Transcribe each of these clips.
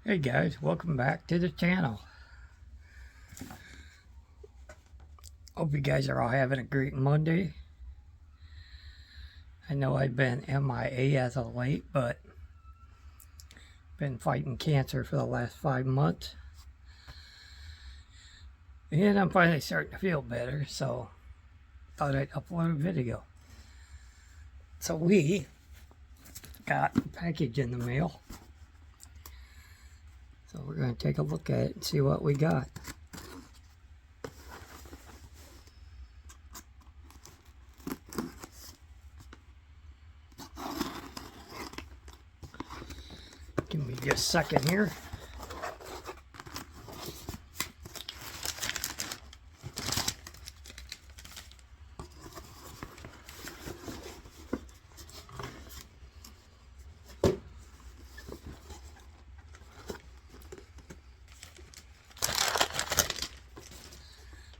Hey guys, welcome back to the channel. Hope you guys are all having a great Monday. I know I've been MIA as of late, but been fighting cancer for the last 5 months. And I'm finally starting to feel better, so thought I'd upload a video. So we got a package in the mail. So we're going to take a look at it and see what we got. Give me just a second here.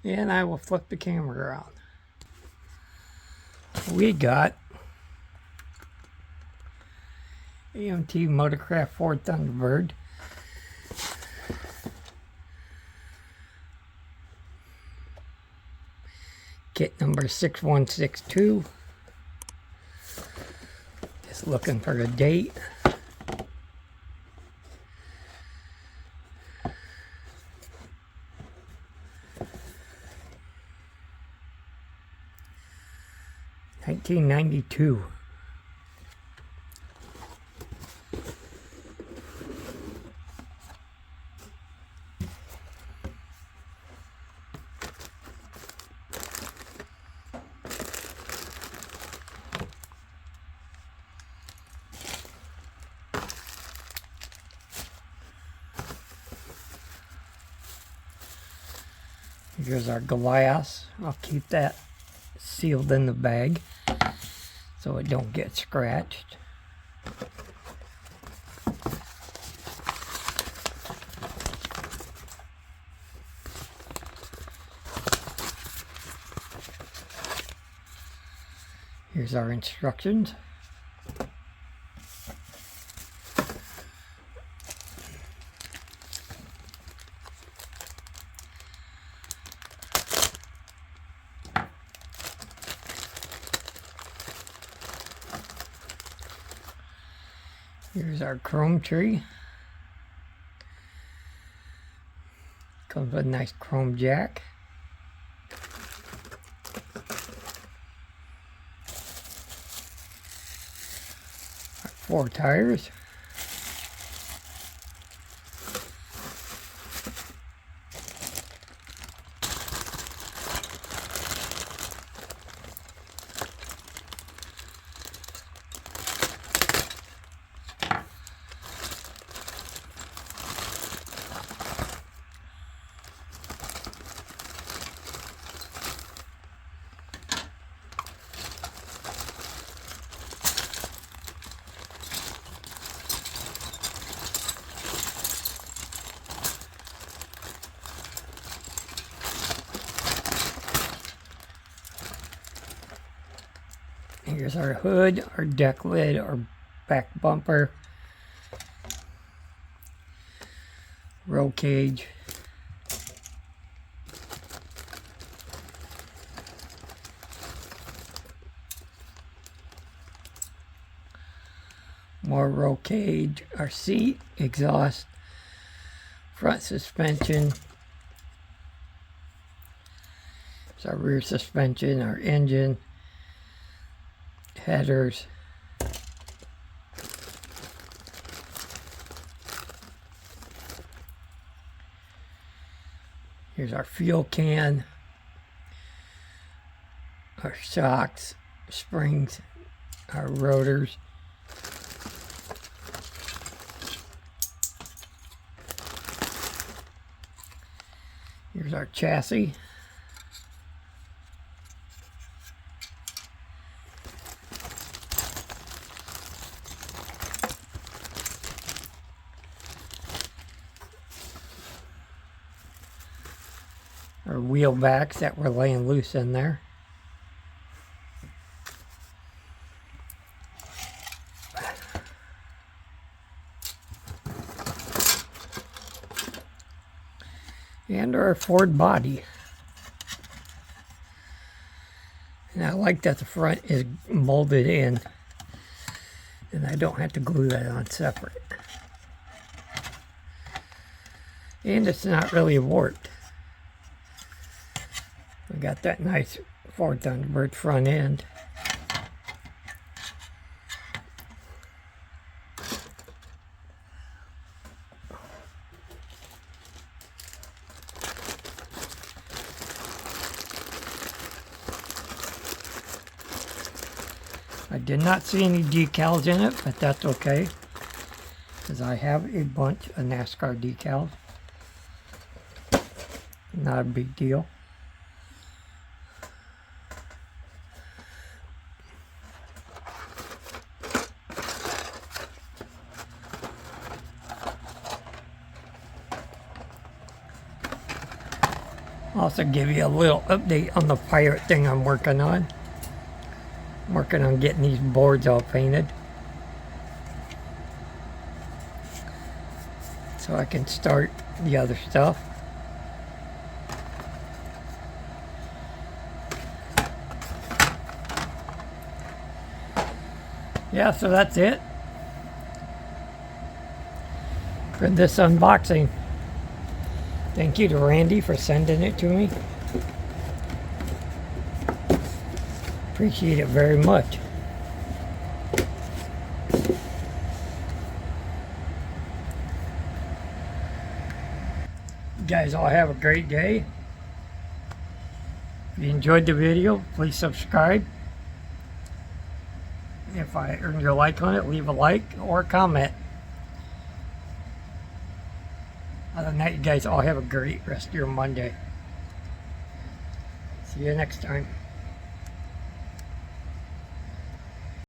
And I will flip the camera around. We got Amts Motorcraft Ford Thunderbird. Kit number 6162. Just looking for the date. $1992. Here's our glass. I'll keep that sealed in the bag so it don't get scratched. Here's our instructions. Here's our chrome tree. Comes with a nice chrome jack. Our 4 tires. Here's our hood, our deck lid, our back bumper, roll cage, more roll cage, our seat, exhaust, front suspension, it's our rear suspension, our engine, headers, here's our fuel can, our shocks, springs, our rotors, here's our chassis. Our wheel backs that were laying loose in there. and our Ford body. And I like that the front is molded in, and I don't have to glue that on separate. And it's not really warped. We got that nice Ford Thunderbird front end. I did not see any decals in it, but that's okay, because I have a bunch of NASCAR decals. Not a big deal. Also give you a little update on the pirate thing I'm working on. I'm working on getting these boards all painted, so I can start the other stuff. Yeah, so that's it for this unboxing. Thank you to Randy for sending it to me. Appreciate it very much. You guys all have a great day. If you enjoyed the video, please subscribe. If I earned your like on it, leave a like or a comment. Other than that, you guys all have a great rest of your Monday. See you next time.